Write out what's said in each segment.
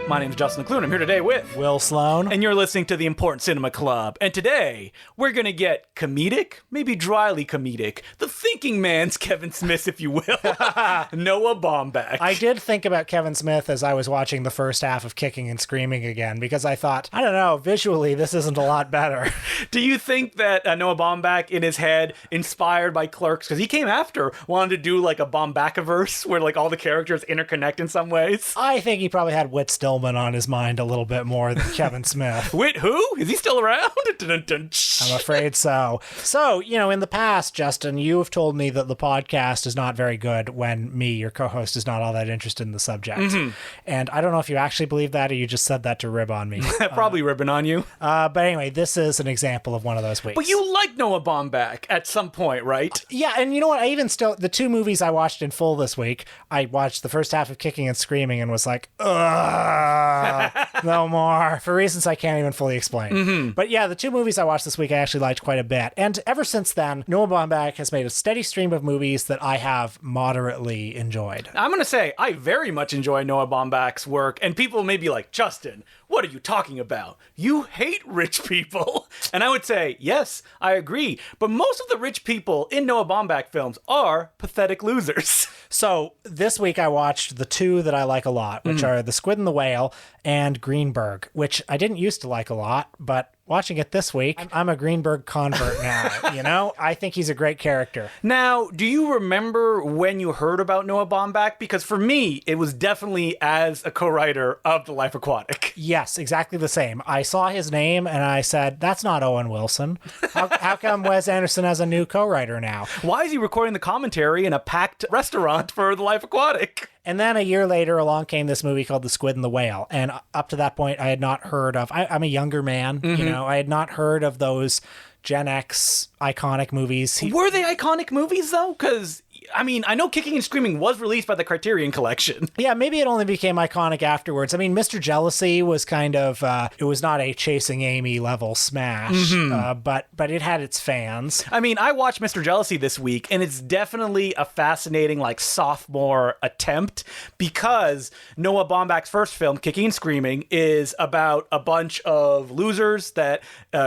My name's Justin McLuhan. I'm here today with Will Sloan. And you're listening to the Important Cinema Club. And today, we're going to get comedic, maybe dryly comedic, the thinking man's Kevin Smith, if you will, Noah Baumbach. I did think about Kevin Smith as I was watching the first half of Kicking and Screaming again, because I thought, I don't know, visually, this isn't a lot better. Do you think that Noah Baumbach, in his head, inspired by Clerks, because he came after, wanted to do like a Baumbachiverse, where like all the characters interconnect in some ways? I think he probably had Whit Stillman on his mind a little bit more than Kevin Smith. Whit who? Is he still around? I'm afraid so. So, in the past, Justin, you have told me that the podcast is not very good when me, your co-host, is not all that interested in the subject. Mm-hmm. And I don't know if you actually believe that or you just said that to rib on me. Probably ribbing on you. But anyway, this is an example of one of those weeks. But you like Noah Baumbach at some point, right? Yeah, and you know what? The two movies I watched in full this week, I watched the first half of Kicking and Screaming and was like, ugh, no more, for reasons I can't even fully explain. Mm-hmm. But yeah, the two movies I watched this week I actually liked quite a bit. And ever since then, Noah Baumbach has made a steady stream of movies that I have moderately enjoyed. I'm going to say, I very much enjoy Noah Baumbach's work, and people may be like, Justin, what are you talking about? You hate rich people. And I would say, yes, I agree. But most of the rich people in Noah Baumbach films are pathetic losers. So this week I watched the two that I like a lot, which are The Squid and the Whale and Greenberg, which I didn't used to like a lot, but watching it this week, I'm a Greenberg convert now, I think he's a great character. Now, do you remember when you heard about Noah Baumbach? Because for me, it was definitely as a co-writer of The Life Aquatic. Yes, exactly the same. I saw his name and I said, that's not Owen Wilson. How come Wes Anderson has a new co-writer now? Why is he recording the commentary in a packed restaurant for The Life Aquatic? And then a year later, along came this movie called The Squid and the Whale. And up to that point, I had not heard of... I'm a younger man, I had not heard of those Gen X iconic movies. Were they iconic movies, though? Because, I know Kicking and Screaming was released by the Criterion Collection. Yeah, maybe it only became iconic afterwards. Mr. Jealousy was kind of... it was not a Chasing Amy level smash, but it had its fans. I watched Mr. Jealousy this week, and it's definitely a fascinating, sophomore attempt, because Noah Baumbach's first film, Kicking and Screaming, is about a bunch of losers that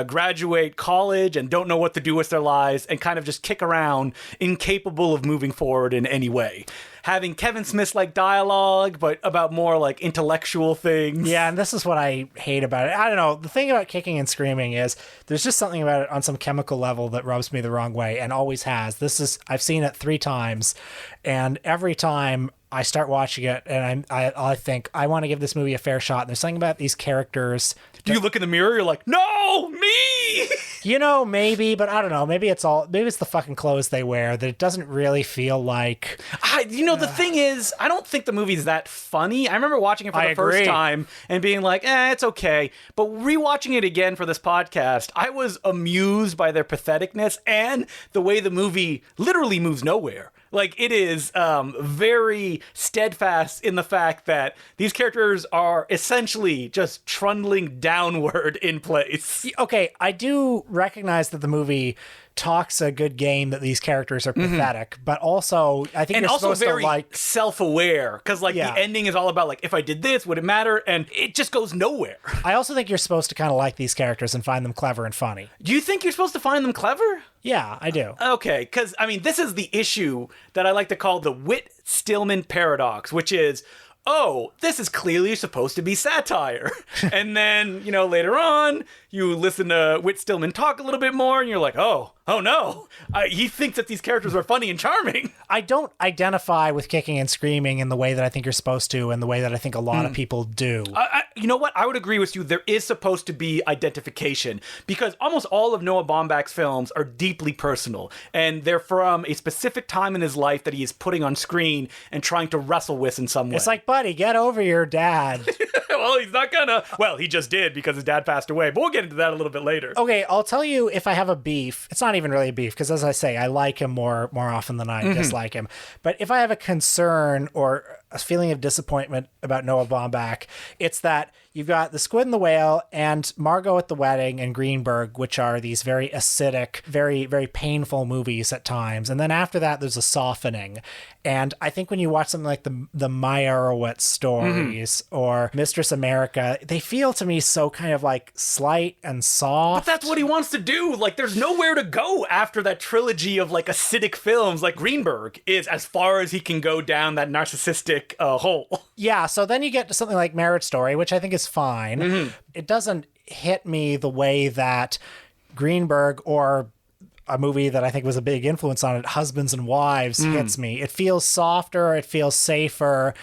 graduate college and don't know what to do with their lives and kind of just kick around, incapable of moving forward in any way. Having Kevin Smith-like dialogue, but about more intellectual things. Yeah, and this is what I hate about it. I don't know. The thing about Kicking and Screaming is there's just something about it on some chemical level that rubs me the wrong way, and always has. I've seen it 3 times, and every time I start watching it, and I think, I want to give this movie a fair shot. And there's something about these characters. Do you look in the mirror, you're like, no, me! Maybe, but I don't know. Maybe it's the fucking clothes they wear, that it doesn't really feel like... The thing is, I don't think the movie's that funny. I remember watching it for the first time and being like, it's okay. But rewatching it again for this podcast, I was amused by their patheticness and the way the movie literally moves nowhere. It is very steadfast in the fact that these characters are essentially just trundling downward in place. Okay, I do recognize that the movie talks a good game that these characters are pathetic, but also I think you're supposed to like self-aware, because the ending is all about if I did this, would it matter? And it just goes nowhere. I also think you're supposed to kind of like these characters and find them clever and funny. Do you think you're supposed to find them clever? Yeah, I do. Okay, because this is the issue that I like to call the Whit-Stillman paradox, which is, this is clearly supposed to be satire. And then, later on, you listen to Whit Stillman talk a little bit more, and you're like, oh no, he thinks that these characters are funny and charming. I don't identify with Kicking and Screaming in the way that I think you're supposed to, and the way that I think a lot of people do. You know what? I would agree with you. There is supposed to be identification, because almost all of Noah Baumbach's films are deeply personal, and they're from a specific time in his life that he is putting on screen and trying to wrestle with in some way. It's like, buddy, get over your dad. Well, he's not gonna. Well, he just did, because his dad passed away, but we'll get into that a little bit later. Okay, I'll tell you if I have a beef. It's not even really a beef, because as I say, I like him more often than I dislike him. But if I have a concern or a feeling of disappointment about Noah Baumbach. It's that you've got The Squid and the Whale and Margot at the Wedding and Greenberg, which are these very acidic, very, very painful movies at times. And then after that, there's a softening. And I think when you watch something like the Meyerowitz stories or Mistress America, they feel to me so kind of like slight and soft. But that's what he wants to do. Like, there's nowhere to go after that trilogy of like acidic films. Like Greenberg is as far as he can go down that narcissistic hole. Yeah, so then you get to something like Marriage Story, which I think is fine. It doesn't hit me the way that Greenberg or a movie that I think was a big influence on it, Husbands and Wives, hits me. It feels softer. It feels safer.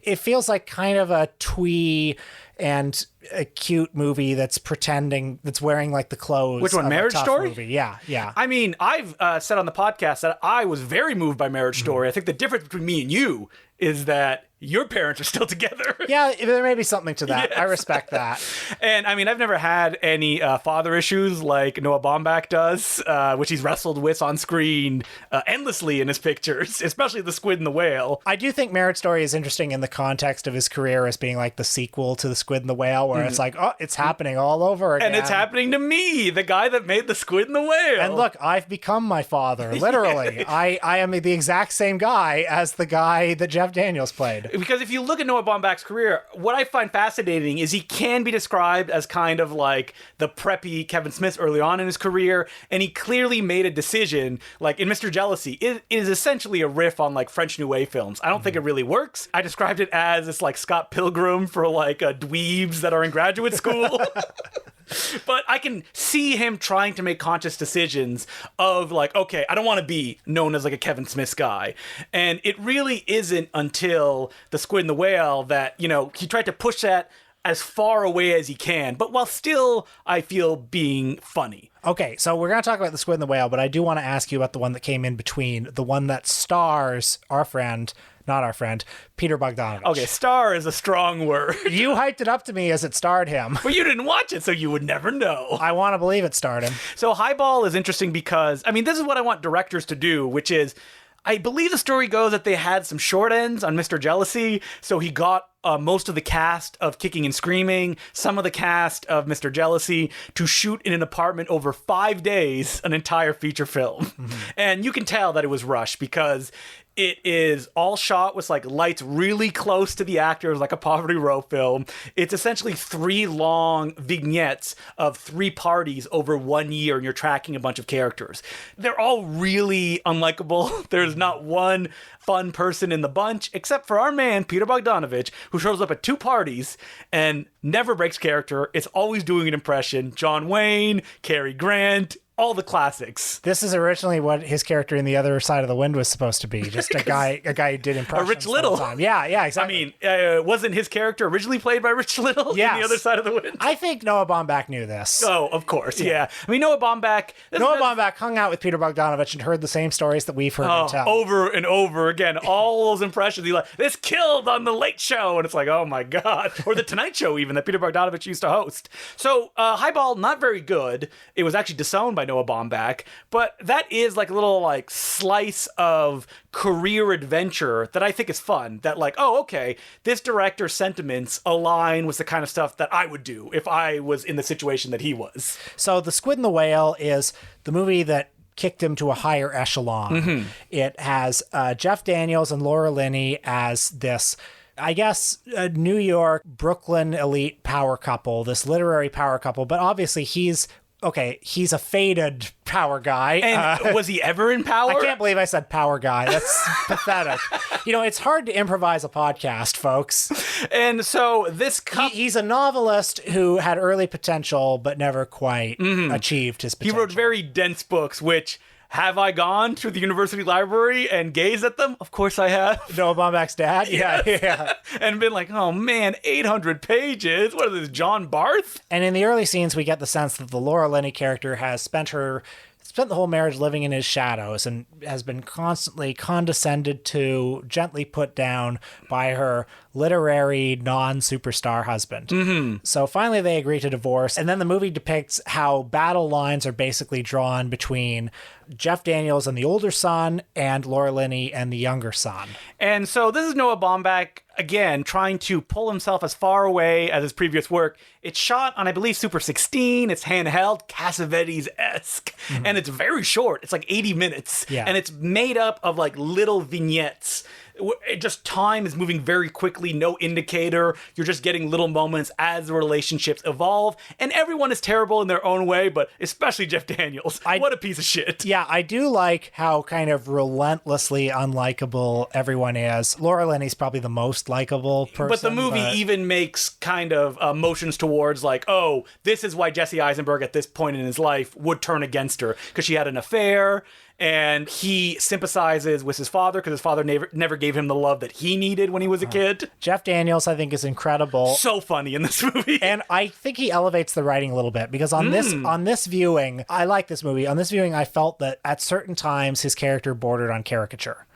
It feels like kind of a twee and a cute movie that's pretending, that's wearing like the clothes. Which one, of Marriage a tough Story? Movie. Yeah, yeah. I mean, I've said on the podcast that I was very moved by Marriage Story. I think the difference between me and you is that your parents are still together. Yeah, there may be something to that. Yes. I respect that. And I mean, I've never had any father issues like Noah Baumbach does, which he's wrestled with on screen endlessly in his pictures, especially The Squid and the Whale. I do think Marriage Story is interesting in the context of his career as being like the sequel to The Squid and the Whale, where it's like, oh, it's happening all over again. And it's happening to me, the guy that made The Squid and the Whale. And look, I've become my father, literally. Yes. I am the exact same guy as the guy that Jeff Daniels played. Because if you look at Noah Baumbach's career, what I find fascinating is he can be described as kind of like the preppy Kevin Smith early on in his career, and he clearly made a decision, like in Mr. Jealousy, it is essentially a riff on like French New Wave films. I don't think it really works. I described it as it's like Scott Pilgrim for like dweebs that are in graduate school. But I can see him trying to make conscious decisions of like, okay, I don't want to be known as like a Kevin Smith guy. And it really isn't until The Squid and the Whale that, you know, he tried to push that as far away as he can, but while still, I feel, being funny. Okay, so we're going to talk about The Squid and the Whale, but I do want to ask you about the one that came in between, the one that stars our friend, not our friend, Peter Bogdanovich. Okay, star is a strong word. You hyped it up to me as it starred him. But you didn't watch it, so you would never know. I want to believe it starred him. So Highball is interesting because, I mean, this is what I want directors to do, which is, I believe the story goes that they had some short ends on Mr. Jealousy, so he got most of the cast of Kicking and Screaming, some of the cast of Mr. Jealousy, to shoot in an apartment over 5 days, an entire feature film. And you can tell that it was rushed because it is all shot with like lights really close to the actors, like a Poverty Row film. It's essentially 3 long vignettes of 3 parties over 1 year, and you're tracking a bunch of characters. They're all really unlikable. There's not one fun person in the bunch, except for our man, Peter Bogdanovich, who shows up at 2 parties and never breaks character. It's always doing an impression. John Wayne, Cary Grant, all the classics. This is originally what his character in The Other Side of the Wind was supposed to be. Just a guy who did impressions. A Rich Little. Time. Yeah, exactly. I mean, wasn't his character originally played by Rich Little Yes. in The Other Side of the Wind? I think Noah Baumbach knew this. Oh, of course, yeah. I mean, Noah Baumbach... Baumbach hung out with Peter Bogdanovich and heard the same stories that we've heard him tell. Over and over again. All those impressions. He's like, this killed on The Late Show. And it's like, oh my God. Or The Tonight Show, even, that Peter Bogdanovich used to host. So, Highball, not very good. It was actually disowned by Noah Baumbach. But that is like a little like slice of career adventure that I think is fun. That like, oh, okay, this director's sentiments align with the kind of stuff that I would do if I was in the situation that he was. So The Squid and the Whale is the movie that kicked him to a higher echelon. It has Jeff Daniels and Laura Linney as this, I guess, a New York, Brooklyn elite power couple, this literary power couple, but obviously he's a faded power guy. And was he ever in Power? I can't believe I said power guy. That's pathetic. You know, it's hard to improvise a podcast, folks. And so this... He's a novelist who had early potential, but never quite achieved his potential. He wrote very dense books, which... Have I gone to the university library and gazed at them? Of course I have. Noah Baumbach's dad? Yes. Yeah. And been like, oh man, 800 pages. What is this, John Barth? And in the early scenes, we get the sense that the Laura Linney character has spent the whole marriage living in his shadows and has been constantly condescended to, gently put down by her literary non-superstar husband. So finally they agree to divorce, and then the movie depicts how battle lines are basically drawn between Jeff Daniels and the older son, and Laura Linney and the younger son. And so this is Noah Baumbach, again, trying to pull himself as far away as his previous work. It's shot on, I believe, Super 16. It's handheld, Cassavetes-esque. And it's very short. It's like 80 minutes. Yeah. And it's made up of like little vignettes. It just time is moving very quickly, no indicator. You're just getting little moments as the relationships evolve. And everyone is terrible in their own way, but especially Jeff Daniels. What a piece of shit. Yeah, I do like how kind of relentlessly unlikable everyone is. Laura Linney's probably the most likable person. But the movie even makes kind of motions towards like, oh, this is why Jesse Eisenberg at this point in his life would turn against her, because she had an affair. And he sympathizes with his father because his father never gave him the love that he needed when he was a kid. Jeff Daniels, I think, is incredible. So funny in this movie. And I think he elevates the writing a little bit because on this viewing, I like this movie. On this viewing, I felt that at certain times his character bordered on caricature.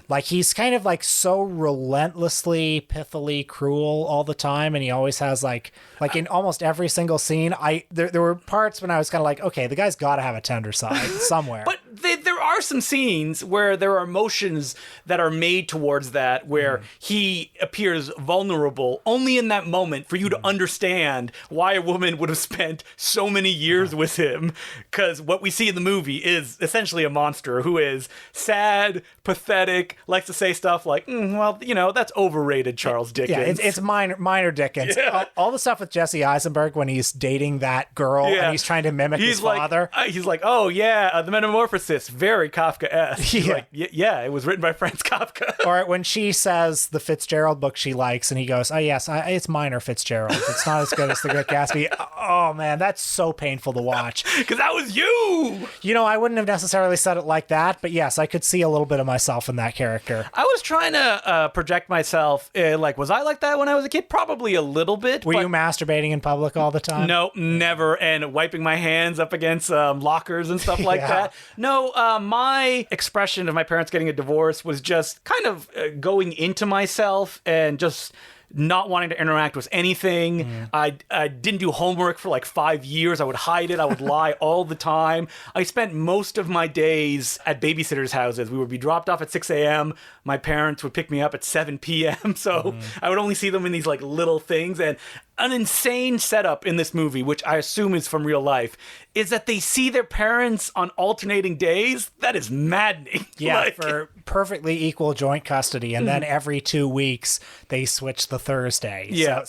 Like he's kind of like so relentlessly, pithily cruel all the time. And he always has like in almost every single scene, there were parts when I was kind of like, okay, the guy's got to have a tender side somewhere. But there are some scenes where there are emotions that are made towards that, where he appears vulnerable only in that moment for you to understand why a woman would have spent so many years with him. Because what we see in the movie is essentially a monster who is sad, pathetic, likes to say stuff like, well, you know, that's overrated, Charles Dickens. Yeah, it's minor Dickens. Yeah. All the stuff with Jesse Eisenberg when he's dating that girl and he's trying to mimic his father. He's like, oh, yeah, the metamorphosis, very Kafka-esque. He's like, yeah, it was written by Franz Kafka. Or when she says the Fitzgerald book she likes, and he goes, oh, yes, it's minor Fitzgerald. It's not as good as The Great Gatsby. Oh, man, that's so painful to watch. Because that was you! You know, I wouldn't have necessarily said it like that, but yes, I could see a little bit of myself in that character. I was trying to project myself, was I like that when I was a kid? Probably a little bit. Were you masturbating in public all the time? No, never. And wiping my hands up against lockers and stuff like that. No, my expression of my parents getting a divorce was just kind of going into myself and just not wanting to interact with anything. I didn't do homework for like 5 years. I would hide it. I would lie all the time. I spent most of my days at babysitters' houses. We would be dropped off at 6 a.m. My parents would pick me up at 7 p.m. So I would only see them in these like little things. And an insane setup in this movie, which I assume is from real life, is that they see their parents on alternating days. That is maddening. Yeah, for perfectly equal joint custody. And then every 2 weeks, they switch the Thursday. Yeah.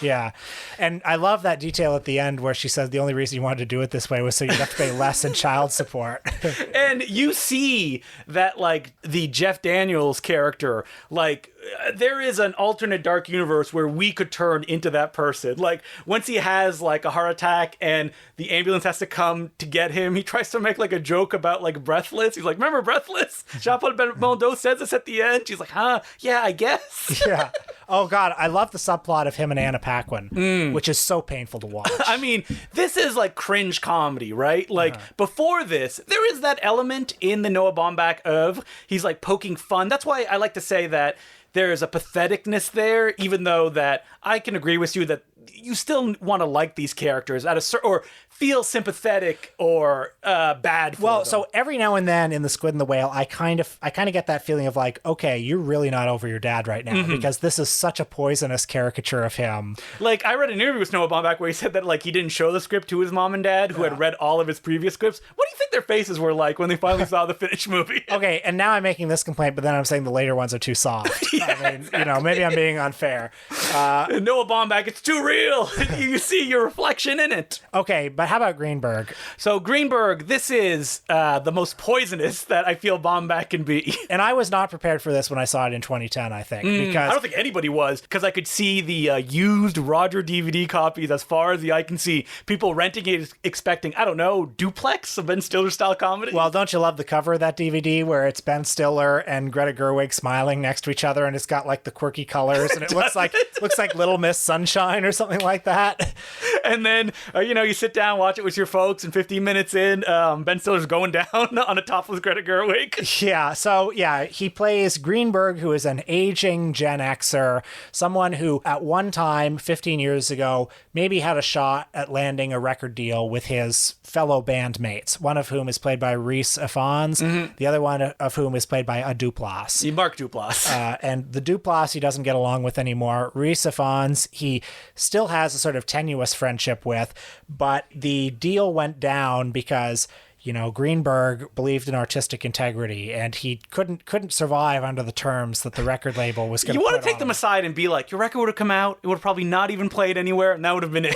Yeah. And I love that detail at the end where she says the only reason you wanted to do it this way was so you'd have to pay less in child support. And you see that, like, the Jeff Daniels character, like, there is an alternate dark universe where we could turn into that person. Like, once he has like a heart attack and the ambulance has to come to get him, he tries to make like a joke about like Breathless. He's like, remember Breathless? Jean-Paul Belmondo says this at the end. She's like, huh? Yeah, I guess. Yeah. Oh God, I love the subplot of him and Anna Paquin, which is so painful to watch. I mean, this is like cringe comedy, right? Like before this, there is that element in the Noah Baumbach of he's like poking fun. That's why I like to say that there's a patheticness there, even though that I can agree with you that you still want to like these characters at a certain, or feel sympathetic or bad for them. So every now and then in The Squid and the Whale, I kind of get that feeling of like, okay, you're really not over your dad right now because this is such a poisonous caricature of him. Like, I read an interview with Noah Baumbach where he said that like he didn't show the script to his mom and dad, who had read all of his previous scripts. What do you think their faces were like when they finally saw the finished movie? Okay, and now I'm making this complaint, but then I'm saying the later ones are too soft. I mean, exactly. You know, maybe I'm being unfair. Noah Baumbach, it's too real. You see your reflection in it. Okay, but how about Greenberg? So Greenberg, this is the most poisonous that I feel Baumbach can be. And I was not prepared for this when I saw it in 2010, I think. Because I don't think anybody was, because I could see the used Roger DVD copies as far as the eye can see. People renting it expecting, I don't know, Duplex, a Ben Stiller style comedy. Well, don't you love the cover of that DVD where it's Ben Stiller and Greta Gerwig smiling next to each other, and it's got like the quirky colors, and it looks like Little Miss Sunshine or something like that. And then, you sit down down, watch it with your folks, and 15 minutes in, Ben Stiller's going down on a topless Greta Gerwig. Yeah, so yeah, he plays Greenberg, who is an aging Gen Xer, someone who at one time, 15 years ago, maybe had a shot at landing a record deal with his fellow bandmates, one of whom is played by Rhys Ifans, the other one of whom is played by a Duplass. Mark Duplass. And the Duplass he doesn't get along with anymore. Rhys Ifans he still has a sort of tenuous friendship with, but the deal went down because Greenberg believed in artistic integrity, and he couldn't survive under the terms that the record label was going to. You want to take them aside and be like, your record would have come out, it would have probably not even played anywhere, and that would have been it.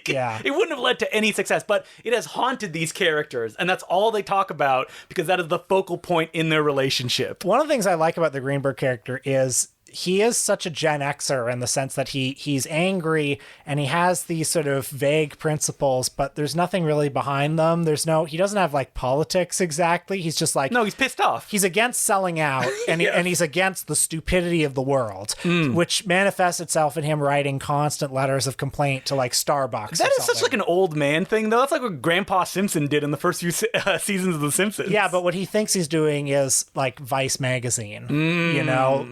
It wouldn't have led to any success, but it has haunted these characters, and that's all they talk about because that is the focal point in their relationship. One of the things I like about the Greenberg character is he is such a Gen Xer in the sense that he's angry and he has these sort of vague principles, but there's nothing really behind them. He doesn't have like politics exactly. He's just like, no, he's pissed off. He's against selling out and, and he's against the stupidity of the world, which manifests itself in him writing constant letters of complaint to like Starbucks. That is such like an old man thing though. That's like what Grandpa Simpson did in the first few seasons of The Simpsons. Yeah, but what he thinks he's doing is like Vice magazine,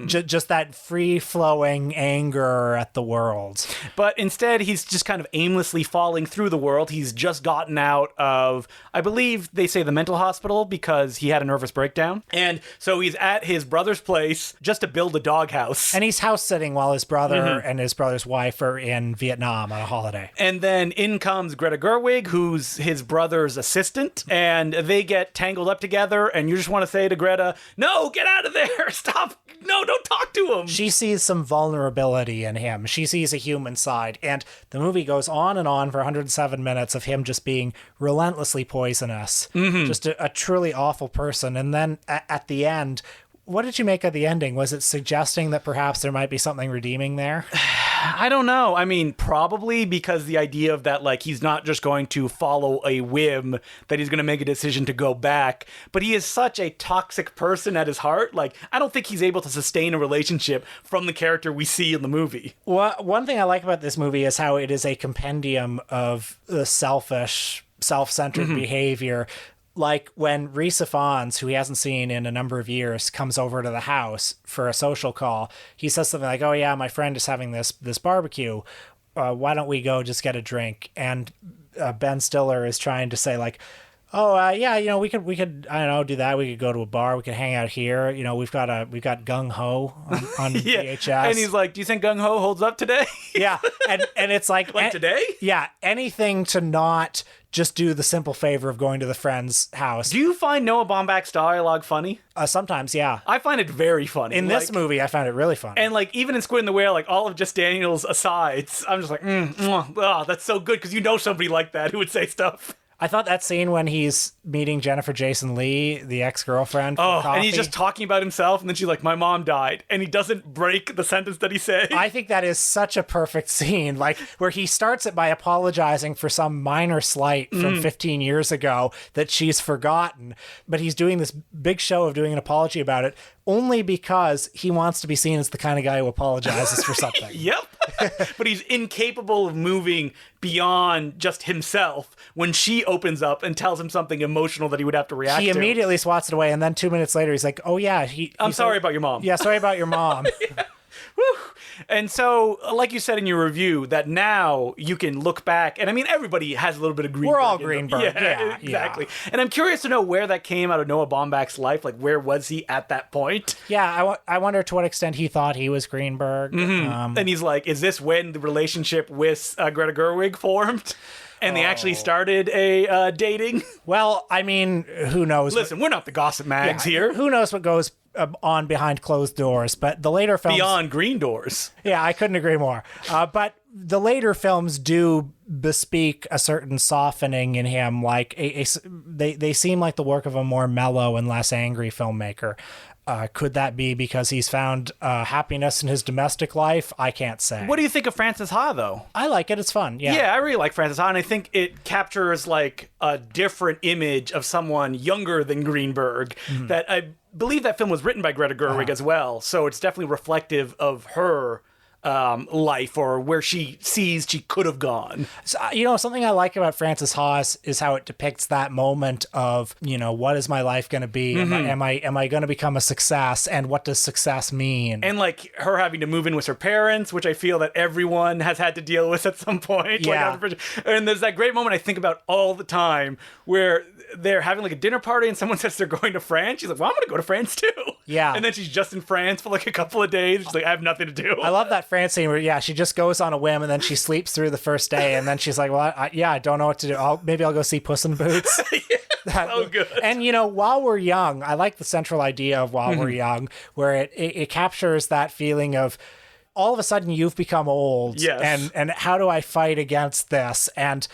just that free-flowing anger at the world. But instead, he's just kind of aimlessly falling through the world. He's just gotten out of, I believe they say, the mental hospital because he had a nervous breakdown. And so he's at his brother's place just to build a doghouse. And he's house-sitting while his brother and his brother's wife are in Vietnam on a holiday. And then in comes Greta Gerwig, who's his brother's assistant, and they get tangled up together, and you just want to say to Greta, no, get out of there, stop. No, don't talk to him. She sees some vulnerability in him. She sees a human side. And the movie goes on and on for 107 minutes of him just being relentlessly poisonous. Just a truly awful person. And then at the end, what did you make of the ending? Was it suggesting that perhaps there might be something redeeming there? I don't know. I mean, probably because the idea of that, like, he's not just going to follow a whim, that he's going to make a decision to go back. But he is such a toxic person at his heart. Like, I don't think he's able to sustain a relationship from the character we see in the movie. Well, one thing I like about this movie is how it is a compendium of selfish, self-centered behavior. Like when Rhys Ifans, who he hasn't seen in a number of years, comes over to the house for a social call, he says something like, oh yeah, my friend is having this barbecue. Why don't we go just get a drink? And Ben Stiller is trying to say like, oh yeah, we could I don't know, do that. We could go to a bar. We could hang out here. We've got Gung Ho on VHS. And he's like, do you think Gung Ho holds up today? Yeah, and it's like today? Yeah, anything to not just do the simple favor of going to the friend's house. Do you find Noah Baumbach's dialogue funny? Sometimes, yeah. I find it very funny. In this movie, I found it really funny. And like even in Squid and the Whale, like all of Just Daniel's asides, I'm just like, that's so good because you know somebody like that who would say stuff. I thought that scene when he's meeting Jennifer Jason Leigh, the ex-girlfriend, for coffee, and he's just talking about himself, and then she's like, my mom died, and he doesn't break the sentence that he said. I think that is such a perfect scene, like where he starts it by apologizing for some minor slight from 15 years ago that she's forgotten, but he's doing this big show of doing an apology about it only because he wants to be seen as the kind of guy who apologizes for something. Yep. But he's incapable of moving beyond just himself when she opens up and tells him something emotional that he would have to react to. He immediately swats it away, and then 2 minutes later, he's like, oh yeah. I'm sorry about your mom. Yeah, sorry about your mom. Yeah. Woo. And so, like you said in your review, that now you can look back, and I mean, everybody has a little bit of Greenberg. We're all Greenberg. Yeah, exactly. Yeah. And I'm curious to know where that came out of Noah Baumbach's life. Like, where was he at that point? Yeah, I wonder to what extent he thought he was Greenberg. And he's like, is this when the relationship with Greta Gerwig formed? And they actually started a dating? Well, I mean, who knows? Listen, we're not the gossip mags here. Who knows what goes on behind closed doors, but the later films... Beyond green doors. Yeah, I couldn't agree more. But the later films do bespeak a certain softening in him. Like they seem like the work of a more mellow and less angry filmmaker. Could that be because he's found happiness in his domestic life? I can't say. What do you think of Frances Ha, though? I like it. It's fun. Yeah. Yeah, I really like Frances Ha, and I think it captures like a different image of someone younger than Greenberg. That I believe that film was written by Greta Gerwig as well, so it's definitely reflective of her life or where she sees she could have gone. So, something I like about Frances Ha is how it depicts that moment of, what is my life going to be? Am I going to become a success? And what does success mean? And like her having to move in with her parents, which I feel that everyone has had to deal with at some point. Yeah. And there's that great moment I think about all the time where they're having like a dinner party and someone says they're going to France. She's like, well, I'm going to go to France too. Yeah. And then she's just in France for like a couple of days. She's like, I have nothing to do. I love that France scene where, she just goes on a whim and then she sleeps through the first day. And then she's like, well, I don't know what to do. Maybe I'll go see Puss in Boots. So good. And, while we're young, I like the central idea of while we're young, where it captures that feeling of all of a sudden you've become old. Yes. And how do I fight against this? And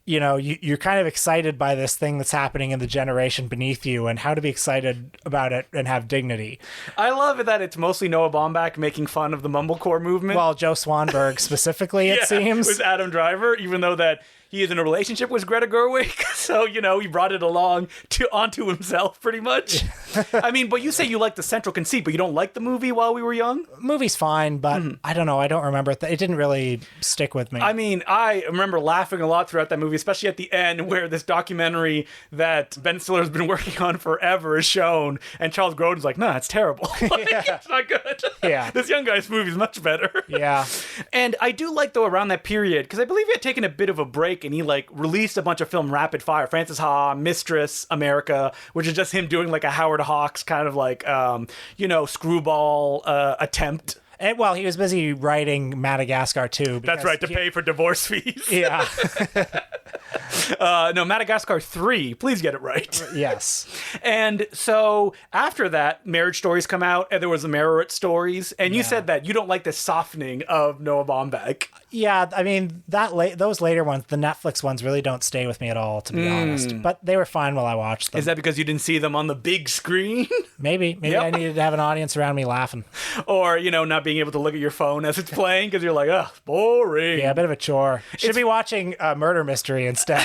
you're kind of excited by this thing that's happening in the generation beneath you, and how to be excited about it and have dignity. I love it that it's mostly Noah Baumbach making fun of the mumblecore movement. Well, Joe Swanberg specifically, it seems. With Adam Driver, even though that he is in a relationship with Greta Gerwig, so, he brought it along onto himself, pretty much. I mean, but you say you like the central conceit, but you don't like the movie While We Were Young? Movie's fine, but I don't know. I don't remember it. It didn't really stick with me. I mean, I remember laughing a lot throughout that movie, especially at the end where this documentary that Ben Stiller's been working on forever is shown, and Charles Grodin's like, nah, it's terrible. It's not good. Yeah. This young guy's movie is much better. Yeah. And I do like, though, around that period, because I believe he had taken a bit of a break, and he released a bunch of film rapid fire. Frances Ha, Mistress, America, which is just him doing like a Howard Hawks kind of like screwball attempt. And, well, he was busy writing Madagascar too. That's right, to pay for divorce fees. Yeah. No, Madagascar 3. Please get it right. Yes. And so after that, Marriage Stories come out, and there was the Marriott Stories. And you said that you don't like the softening of Noah Baumbach. Yeah, I mean, those later ones, the Netflix ones, really don't stay with me at all, to be honest. But they were fine while I watched them. Is that because you didn't see them on the big screen? Maybe I needed to have an audience around me laughing. Or, not being able to look at your phone as it's playing because you're like, ugh, boring. Yeah, a bit of a chore. Should be watching a murder mystery instead.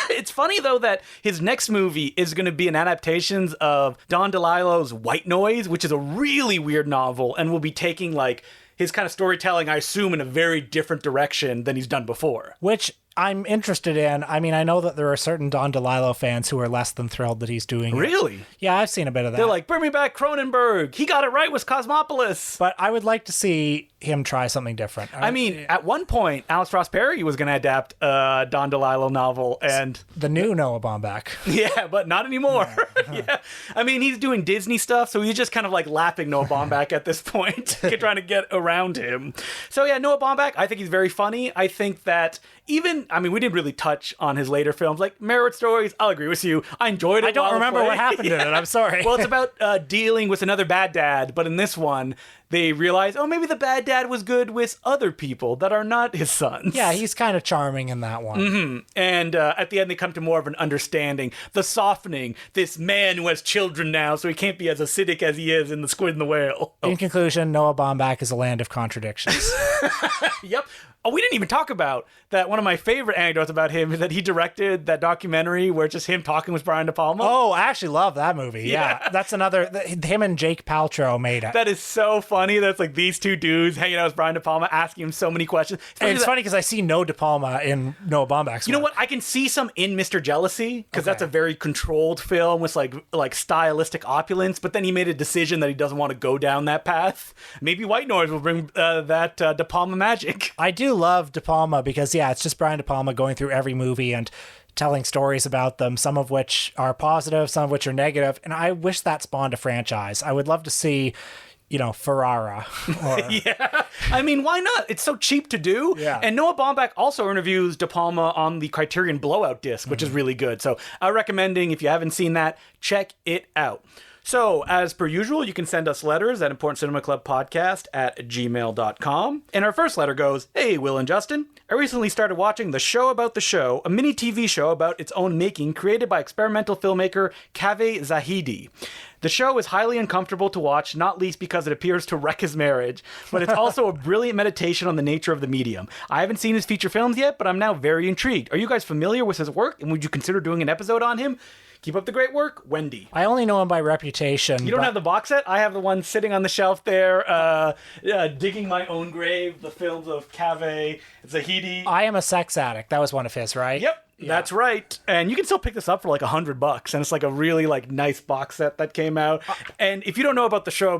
It's funny, though, that his next movie is going to be an adaptation of Don DeLillo's White Noise, which is a really weird novel, and will be taking, his kind of storytelling, I assume, in a very different direction than he's done before. Which I'm interested in. I mean, I know that there are certain Don DeLillo fans who are less than thrilled that he's doing it. Really? Yeah, I've seen a bit of that. They're like, bring me back Cronenberg. He got it right with Cosmopolis. But I would like to see him try something different. I mean, at one point, Alex Ross Perry was going to adapt a Don DeLillo novel, and the new Noah Baumbach. Yeah, but not anymore. Yeah, I mean, he's doing Disney stuff, so he's just kind of lapping Noah Baumbach at this point, trying to get around him. So yeah, Noah Baumbach, I think he's very funny. I think that we didn't really touch on his later films, like Marriott Stories. I'll agree with you. I enjoyed it. I don't remember what happened in it. I'm sorry. Well, it's about dealing with another bad dad, but in this one, they realize, maybe the bad dad was good with other people that are not his sons. Yeah, he's kind of charming in that one. Mm-hmm. And at the end, they come to more of an understanding. The softening. This man who has children now, so he can't be as acidic as he is in The Squid and the Whale. In conclusion, Noah Baumbach is a land of contradictions. Yep. Oh, we didn't even talk about that. One of my favorite anecdotes about him is that he directed that documentary where it's just him talking with Brian De Palma. Oh, I actually love that movie. Yeah. That's another, him and Jake Paltrow made it. That is so funny. That's these two dudes hanging out with Brian De Palma, asking him so many questions. And it's funny because I see no De Palma in Noah Baumbach's You know what? I can see some in Mr. Jealousy, because that's a very controlled film with like stylistic opulence, but then he made a decision that he doesn't want to go down that path. Maybe White Noise will bring that De Palma magic. I do love De Palma because, it's just Brian De Palma going through every movie and telling stories about them, some of which are positive, some of which are negative. And I wish that spawned a franchise. I would love to see, Ferrara. Yeah. I mean, why not? It's so cheap to do. Yeah. And Noah Baumbach also interviews De Palma on the Criterion Blowout disc, which is really good. So I'm recommending, if you haven't seen that, check it out. So, as per usual, you can send us letters at importantcinemaclubpodcast@gmail.com. And our first letter goes, Hey, Will and Justin. I recently started watching The Show About the Show, a mini TV show about its own making created by experimental filmmaker Kaveh Zahidi. The show is highly uncomfortable to watch, not least because it appears to wreck his marriage, but it's also a brilliant meditation on the nature of the medium. I haven't seen his feature films yet, but I'm now very intrigued. Are you guys familiar with his work, and would you consider doing an episode on him? Keep up the great work, Wendy. I only know him by reputation. You don't have the box set? I have the one sitting on the shelf there, Digging My Own Grave, the films of Cave Zahedi. I Am a Sex Addict. That was one of his, right? Yep. Yeah. That's right. And you can still pick this up for like $100, and it's like a really like nice box set that came out. And if you don't know about the show,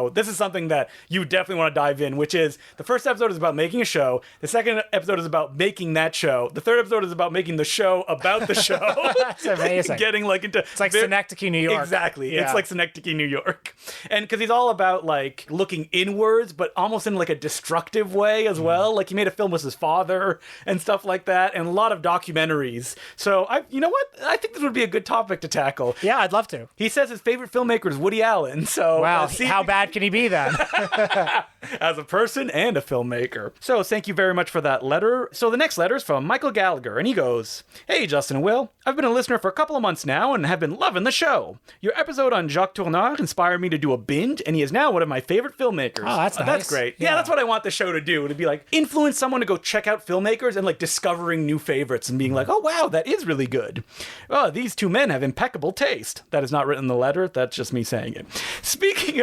this is something that you definitely want to dive in, which is the first episode is about making a show. The second episode is about making that show. The third episode is about making the show about the show. That's amazing. Getting like into... It's like Synecdoche, New York. Exactly. Yeah. It's like Synecdoche, New York. And because he's all about like looking inwards, but almost in like a destructive way as well. Like he made a film with his father and stuff like that, and a lot of documentaries. So you know what? I think this would be a good topic to tackle. Yeah, I'd love to. He says his favorite filmmaker is Woody Allen. So wow, how bad can he be then? As a person and a filmmaker. So thank you very much for that letter. So the next letter is from Michael Gallagher, and he goes, "Hey, Justin and Will. I've been a listener for a couple of months now and have been loving the show. Your episode on Jacques Tourneur inspired me to do a binge, and he is now one of my favorite filmmakers." Oh, that's nice. That's great. Yeah, that's what I want the show to do. To be like, influence someone to go check out filmmakers and like discovering new favorites and being like, oh, wow, that is really good. Oh, these two men have impeccable taste. That is not written in the letter. That's just me saying it. Speaking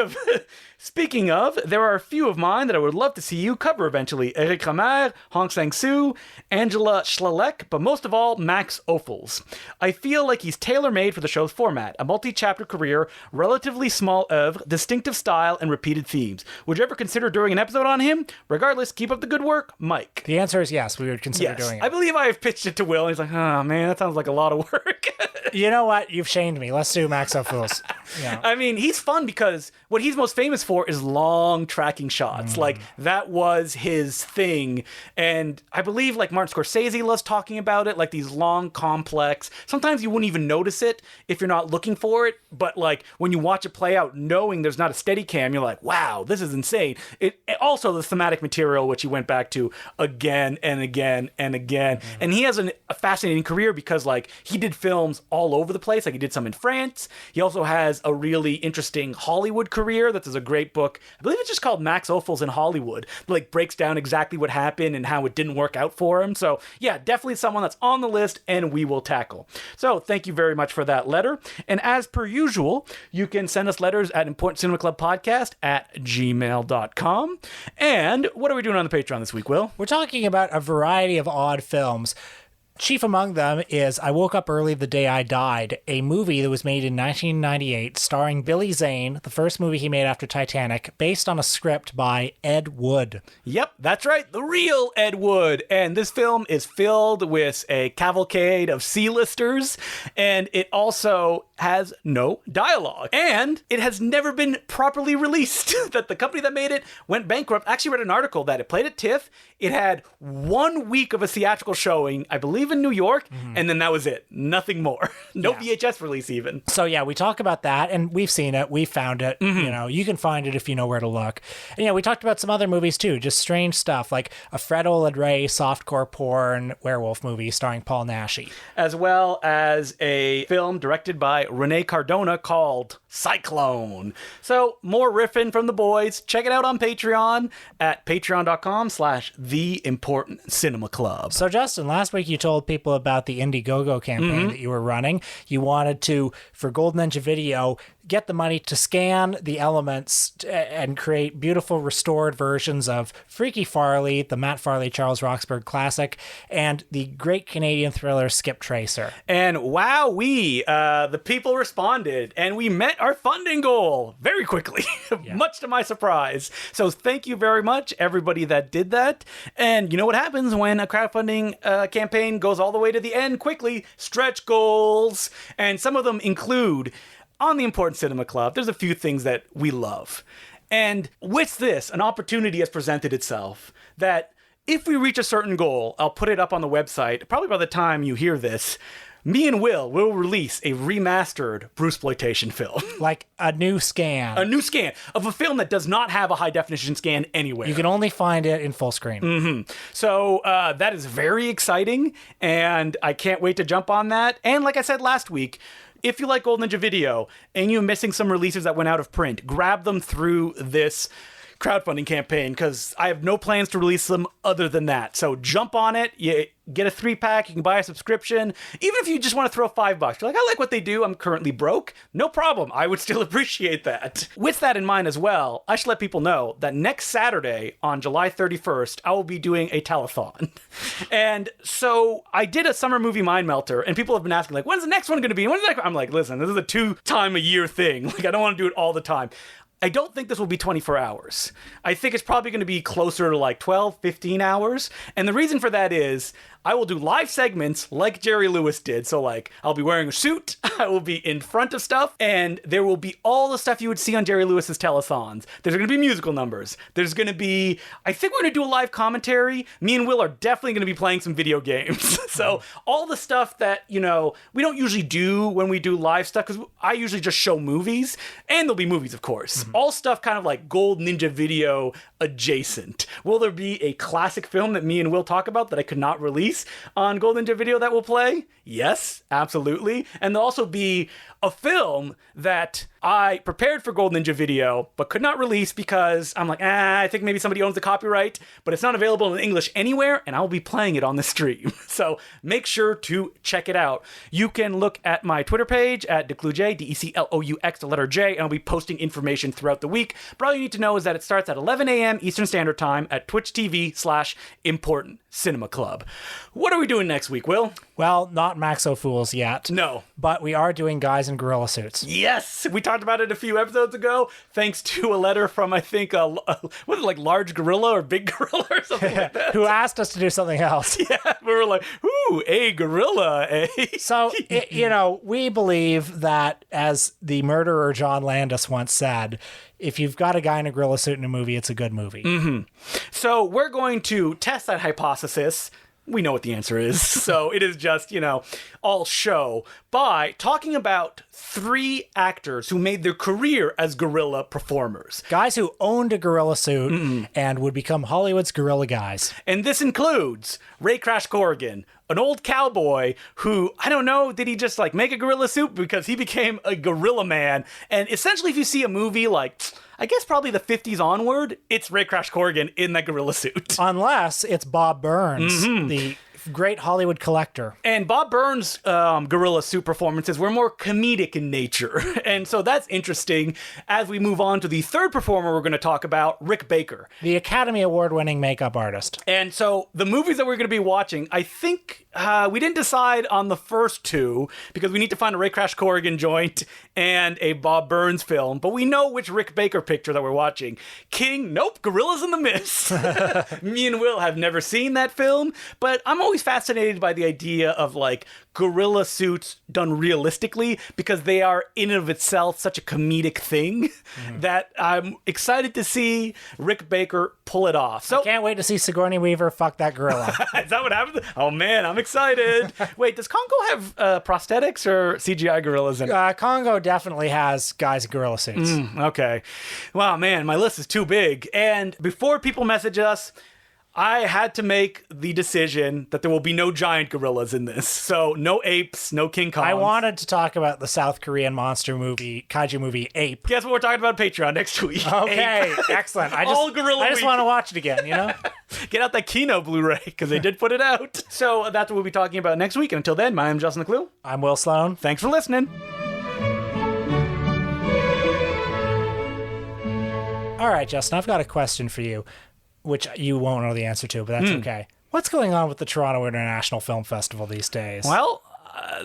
of, there are a few of mine that I would love to see you cover eventually. Eric Romer, Hong Sang-soo, Angela Schlalek, but most of all, Max Ophuls. I feel like he's tailor-made for the show's format. A multi-chapter career, relatively small oeuvre, distinctive style, and repeated themes. Would you ever consider doing an episode on him? Regardless, keep up the good work, Mike. The answer is yes, we would consider doing it. I believe I have pitched it to Will, and he's like, oh man, that sounds like a lot of work. You know what? You've shamed me. Let's do Max Ophuls. Yeah. I mean, he's fun because what he's most famous for is long tracking shots. Like, that was his thing. And I believe, like, Martin Scorsese loves talking about it, like these long, complex. Sometimes you wouldn't even notice it if you're not looking for it. But, like, when you watch it play out, knowing there's not a steady cam, you're like, wow, this is insane. It also, the thematic material, which he went back to again and again and again. And he has a fascinating career because, like, he did films all over the place. Like, he did some in France. He also has a really interesting Hollywood career. That there's a great book. I believe it's just called Max Ophuls in Hollywood. Like, breaks down exactly what happened and how it didn't work out for him. So yeah, definitely someone that's on the list and we will tackle. So thank you very much for that letter. And as per usual, you can send us letters at importantcinemaclubpodcast@gmail.com. And what are we doing on the Patreon this week, Will? We're talking about a variety of odd films. Chief among them is I Woke Up Early the Day I Died, a movie that was made in 1998 starring Billy Zane, the first movie he made after Titanic, based on a script by Ed Wood. Yep, that's right, the real Ed Wood. And this film is filled with a cavalcade of C-listers, and it also has no dialogue. And it has never been properly released. That the company that made it went bankrupt. I actually read an article that it played at TIFF. It had 1 week of a theatrical showing, I believe in New York, and then that was it. Nothing more. No VHS release even. So yeah, we talk about that, and we've seen it, we found it. You know, you can find it if you know where to look. And yeah, we talked about some other movies too, just strange stuff like a Fred Olen Ray softcore porn werewolf movie starring Paul Naschy, as well as a film directed by Rene Cardona called Cyclone. So more riffing from the boys. Check it out on Patreon at patreon.com/theimportantcinemaclub. So Justin, last week you told people about the Indiegogo campaign that you were running. You wanted to, for Golden Ninja Video, get the money to scan the elements and create beautiful restored versions of Freaky Farley, the Matt Farley Charles Roxburgh classic, and the great Canadian thriller Skip Tracer. And wowee, the people responded, and we met our funding goal very quickly, much to my surprise. So thank you very much, everybody that did that. And you know what happens when a crowdfunding campaign goes all the way to the end quickly? Stretch goals. And some of them include, on the Important Cinema Club, there's a few things that we love. And with this, an opportunity has presented itself that if we reach a certain goal, I'll put it up on the website, probably by the time you hear this, me and Will release a remastered Bruceploitation film. Like a new scan. A new scan of a film that does not have a high-definition scan anywhere. You can only find it in full screen. So that is very exciting, and I can't wait to jump on that. And like I said last week, if you like Golden Ninja Video and you're missing some releases that went out of print, grab them through this crowdfunding campaign because I have no plans to release them other than that. So jump on it. You get a 3-pack. You can buy a subscription. Even if you just want to throw $5, you're like, I like what they do. I'm currently broke. No problem. I would still appreciate that. With that in mind as well, I should let people know that next Saturday on July 31st, I will be doing a telethon. And so I did a summer movie mind melter, and people have been asking, like, when's the next one going to be? When's the next one? I'm like, listen, this is a 2-time-a-year thing. Like, I don't want to do it all the time. I don't think this will be 24 hours. I think it's probably going to be closer to like 12, 15 hours. And the reason for that is I will do live segments like Jerry Lewis did. So like I'll be wearing a suit, I will be in front of stuff, and there will be all the stuff you would see on Jerry Lewis's telethons. There's going to be musical numbers. There's going to be, I think we're going to do a live commentary. Me and Will are definitely going to be playing some video games. So all the stuff that, you know, we don't usually do when we do live stuff, because I usually just show movies, and there'll be movies, of course. All stuff kind of like Gold Ninja Video adjacent. Will there be a classic film that me and Will talk about that I could not release on Gold Ninja Video that will play? Yes, absolutely. And there'll also be a film that I prepared for Gold Ninja Video, but could not release because I'm like, I think maybe somebody owns the copyright, but it's not available in English anywhere, and I'll be playing it on the stream. So make sure to check it out. You can look at my Twitter page at Decloux, DECLOUX, the letter J, and I'll be posting information throughout the week. But all you need to know is that it starts at 11 a.m. Eastern Standard Time at Twitch TV/Important Cinema Club. What are we doing next week, Will? Well, not Maxo Fools yet. No. But we are doing Guys in Gorilla Suits. Yes! We talked about it a few episodes ago, thanks to a letter from, I think, was it like Large Gorilla or Big Gorilla or something like that? Who asked us to do something else. Yeah, we were like, ooh, a gorilla, eh? So, you know, we believe that, as the murderer John Landis once said, if you've got a guy in a gorilla suit in a movie, it's a good movie. Mm-hmm. So we're going to test that hypothesis. We know what the answer is. So it is just, you know, all show by talking about 3 actors who made their career as gorilla performers. Guys who owned a gorilla suit and would become Hollywood's gorilla guys. And this includes Ray Crash Corrigan, an old cowboy who, I don't know, did he just like make a gorilla suit because he became a gorilla man? And essentially, if you see a movie like, I guess probably the 50s onward, it's Ray Crash Corrigan in that gorilla suit. Unless it's Bob Burns, the great Hollywood collector. And Bob Burns' gorilla suit performances were more comedic in nature. And so that's interesting as we move on to the third performer we're going to talk about, Rick Baker. The Academy Award-winning makeup artist. And so the movies that we're going to be watching, I think we didn't decide on the first 2 because we need to find a Ray Crash Corrigan joint and a Bob Burns film. But we know which Rick Baker picture that we're watching. King, nope, Gorillas in the Mist. Me and Will have never seen that film, but I'm always fascinated by the idea of like gorilla suits done realistically because they are in and of itself such a comedic thing that I'm excited to see Rick Baker pull it off. So I can't wait to see Sigourney Weaver fuck that gorilla. Is that what happens? Oh man, I'm excited. Wait, does Congo have prosthetics or CGI gorillas in it? Congo definitely has guys in gorilla suits. Okay. Wow, man, my list is too big. And before people message us, I had to make the decision that there will be no giant gorillas in this. So no apes, no King Kongs. I wanted to talk about the South Korean monster movie, kaiju movie, Ape. Guess what we're talking about on Patreon next week? Okay, excellent. I just want to watch it again, you know? Get out that Kino Blu-ray, because they did put it out. So that's what we'll be talking about next week. And until then, my name's Justin Decloux. I'm Will Sloan. Thanks for listening. All right, Justin, I've got a question for you, which you won't know the answer to, but that's okay. What's going on with the Toronto International Film Festival these days? Well,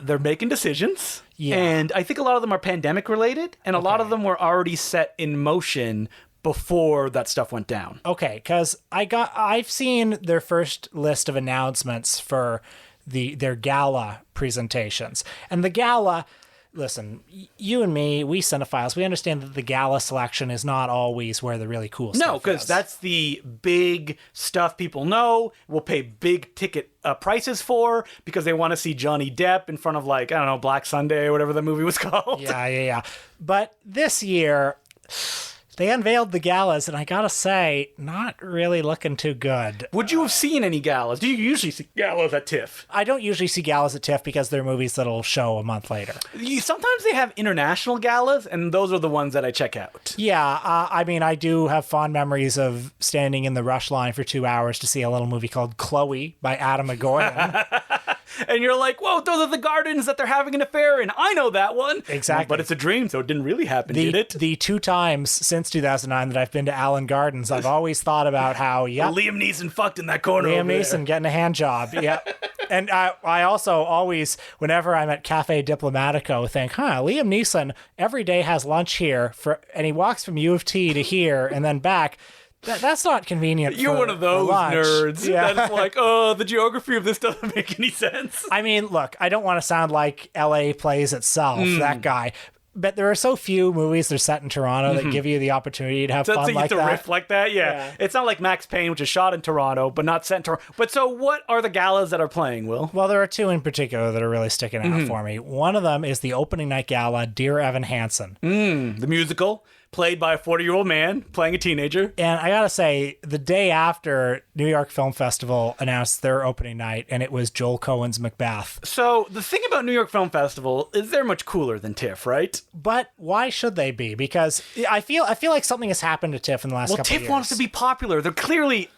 they're making decisions. Yeah. And I think a lot of them are pandemic related, and a lot of them were already set in motion before that stuff went down. Okay, because I've seen their first list of announcements for their gala presentations. And the gala, listen, you and me, we cinephiles, we understand that the gala selection is not always where the really cool stuff is. No, because that's the big stuff people know, will pay big ticket prices for, because they want to see Johnny Depp in front of, like, I don't know, Black Sunday or whatever the movie was called. Yeah. But this year, They unveiled the galas, and I gotta say, not really looking too good. Would you have seen any galas? Do you usually see galas at TIFF? I don't usually see galas at TIFF because they're movies that'll show a month later. Sometimes they have international galas, and those are the ones that I check out. Yeah, I mean, I do have fond memories of standing in the rush line for 2 hours to see a little movie called Chloe by Adam McGoyan. And you're like, whoa, those are the gardens that they're having an affair in. I know that one. Exactly. But it's a dream, so it didn't really happen, did it? The 2 times since 2009 that I've been to Allen Gardens, I've always thought about how, Liam Neeson fucked in that corner Liam over there. Neeson getting a hand job. Yeah. And I also always, whenever I'm at Cafe Diplomatico, think, Liam Neeson every day has lunch here, and he walks from U of T to here and then back. That's not convenient. You're one of those nerds. Yeah. That's like, oh, the geography of this doesn't make any sense. I mean, look, I don't want to sound like LA plays itself, that guy. But there are so few movies that are set in Toronto that give you the opportunity to have fun like that. Riff like that, yeah. It's not like Max Payne, which is shot in Toronto, but not set in Toronto. But so what are the galas that are playing, Will? Well, there are 2 in particular that are really sticking out for me. One of them is the opening night gala, Dear Evan Hansen. The musical, played by a 40-year-old man playing a teenager. And I gotta say, the day after New York Film Festival announced their opening night, and it was Joel Coen's Macbeth. So the thing about New York Film Festival is they're much cooler than TIFF, right? But why should they be? Because I feel like something has happened to TIFF in the last couple of years. TIFF wants to be popular. They're clearly,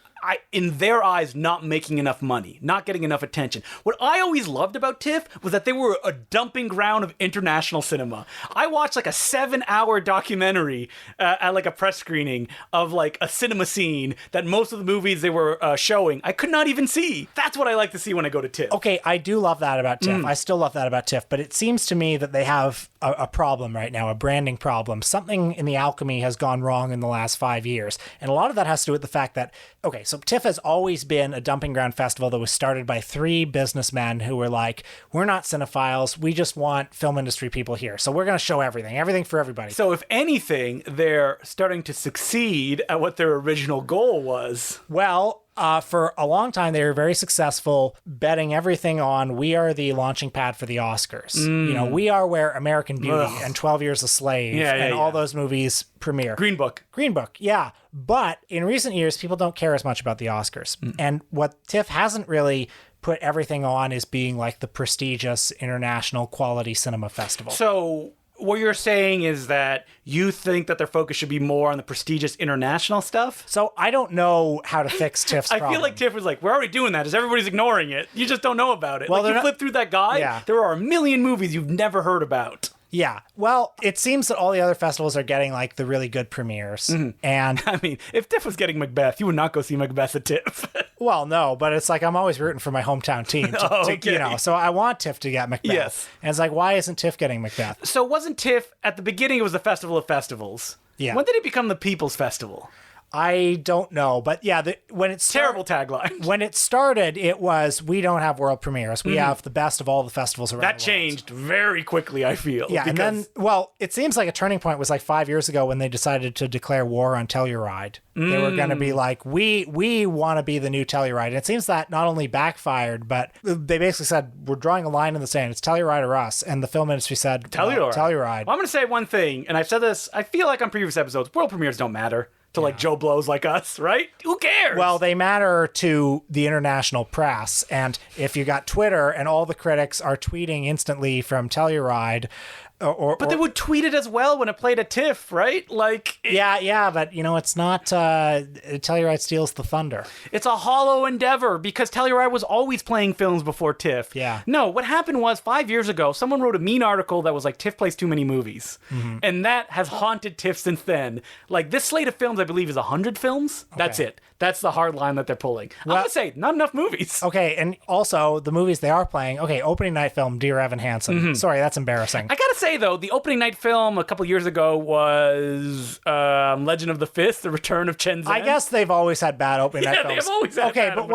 in their eyes, not making enough money, not getting enough attention. What I always loved about TIFF was that they were a dumping ground of international cinema. I watched like a 7-hour documentary at like a press screening of like a cinema scene that most of the movies they were showing I could not even see. That's what I like to see when I go to TIFF. Okay, I do love that about TIFF. I still love that about TIFF, but it seems to me that they have a problem right now, a branding problem. Something in the alchemy has gone wrong in the last 5 years. And a lot of that has to do with the fact that, okay, so TIFF has always been a dumping ground festival that was started by 3 businessmen who were like, we're not cinephiles, we just want film industry people here. So we're going to show everything for everybody. So if anything, they're starting to succeed at what their original goal was. Well, for a long time, they were very successful betting everything on we are the launching pad for the Oscars. You know, we are where American Beauty and 12 Years a Slave all those movies premiere. Green Book, yeah. But in recent years, people don't care as much about the Oscars. And what TIFF hasn't really put everything on is being like the prestigious international quality cinema festival. So what you're saying is that you think that their focus should be more on the prestigious international stuff? So I don't know how to fix TIFF's problem. I feel like TIFF was like, we're already doing that. Just everybody's ignoring it. You just don't know about it. Well, like you flip through that guide, there are a million movies you've never heard about. Yeah. Well, it seems that all the other festivals are getting like the really good premieres. And I mean, if TIFF was getting Macbeth, you would not go see Macbeth at TIFF. Well, no, but it's like I'm always rooting for my hometown team to you know, so I want TIFF to get Macbeth. Yes. And it's like, why isn't TIFF getting Macbeth? So wasn't TIFF, at the beginning, it was the Festival of Festivals. Yeah. When did it become the People's Festival? I don't know, but yeah, when it's terrible tagline. When it started, it was we don't have world premieres. We have the best of all the festivals around. That the changed very quickly, I feel. Yeah, and then it seems like a turning point was like 5 years ago when they decided to declare war on Telluride. They were going to be like, we want to be the new Telluride. And it seems that not only backfired, but they basically said we're drawing a line in the sand. It's Telluride or us. And the film industry said Telluride. Well, I'm going to say one thing, and I've said this. I feel like on previous episodes, world premieres don't matter to like Joe Blows like us, right? Who cares? Well, they matter to the international press. And if you got Twitter and all the critics are tweeting instantly from Telluride, but they would tweet it as well when it played at TIFF, right? Like, yeah, but you know, it's not Telluride steals the thunder. It's a hollow endeavor because Telluride was always playing films before TIFF. Yeah. No, what happened was 5 years ago, someone wrote a mean article that was like TIFF plays too many movies, and that has haunted TIFF since then. Like this slate of films, I believe, is 100 films. Okay. That's it. That's the hard line that they're pulling. Well, I'm gonna say not enough movies. Okay, and also the movies they are playing. Okay, opening night film, Dear Evan Hansen. Sorry, that's embarrassing. I gotta say though, the opening night film a couple years ago was Legend of the Fist: The Return of Chen Zhen. I guess they've always had bad opening night films. They've always had okay, bad but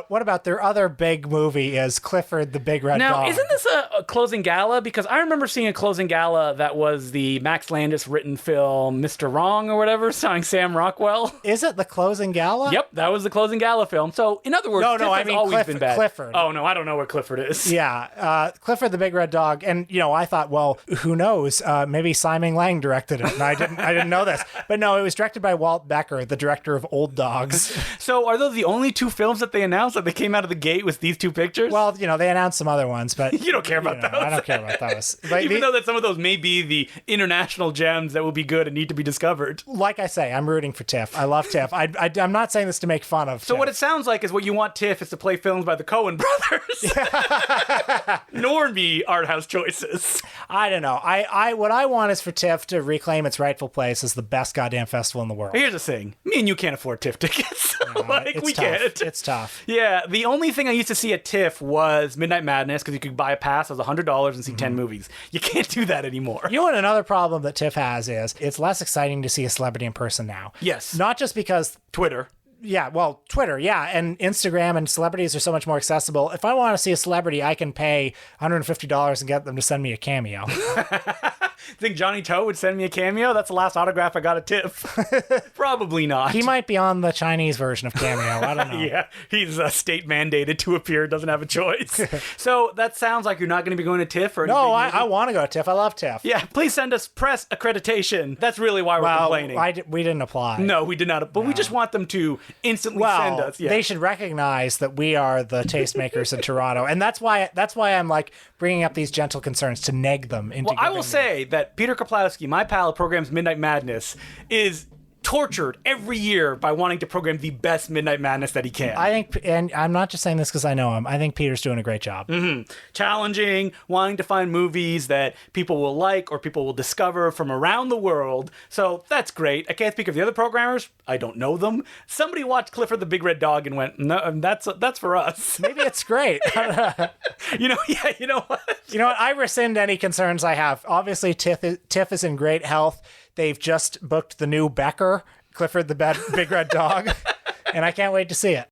what about their other big movie is Clifford the Big Red Dog? Now, isn't this a closing gala? Because I remember seeing a closing gala that was the Max Landis written film Mr. Wrong or whatever, starring Sam Rockwell. Is it the closing gala? Yep, that was the closing gala film. So, in other words, TIFF has always been bad. Clifford. Oh, no, I don't know what Clifford is. Yeah, Clifford the Big Red Dog. And, you know, I thought, well, who knows? Maybe Simon Lang directed it, and I didn't know this. But no, it was directed by Walt Becker, the director of Old Dogs. So are those the only two films that they announced that they came out of the gate with these two pictures? Well, they announced some other ones, but you don't care about those. I don't care about those. But Even though that some of those may be the international gems that will be good and need to be discovered. Like I say, I'm rooting for TIFF. I love TIFF. I'm not saying this to make fun of So TIFF. what it sounds like is what you want TIFF is to play films by the Coen brothers. Normie art house choices. I don't know. What I want is for TIFF to reclaim its rightful place as the best goddamn festival in the world. Here's the thing. Me and you can't afford TIFF tickets. We tough. can't. It's tough. Yeah, the only thing I used to see at TIFF was Midnight Madness because you could buy a pass. It was $100 and see 10 movies. You can't do that anymore. You know what another problem that TIFF has is it's less exciting to see a celebrity in person now. Yes. Not just because Twitter. Yeah, well, Twitter, yeah, and Instagram and celebrities are so much more accessible. If I want to see a celebrity, I can pay $150 and get them to send me a cameo. Think Johnny Toe would send me a cameo? That's the last autograph I got at TIFF. Probably not. He might be on the Chinese version of cameo. I don't know. Yeah, he's state mandated to appear, doesn't have a choice. So that sounds like you're not going to be going to TIFF or anything. No, I want to go to TIFF. I love TIFF. Yeah, please send us press accreditation. That's really why we're complaining. We didn't apply. No, we did not. But we just want them to instantly send us. Yeah. They should recognize that we are the tastemakers in Toronto, and that's why I'm like bringing up these gentle concerns to neg them into. Well, I will say that Peter Kaplowski, my pal who programs Midnight Madness, is tortured every year by wanting to program the best Midnight Madness that he can. I think, and I'm not just saying this because I know him, I think Peter's doing a great job. Challenging, wanting to find movies that people will like or people will discover from around the world. So that's great. I can't speak of the other programmers. I don't know them. Somebody watched Clifford the Big Red Dog and went, no, that's for us. Maybe it's great. You know what? You know what? I rescind any concerns I have. Obviously, TIFF is in great health. They've just booked the new Becker, Clifford the Big Red Dog, and I can't wait to see it.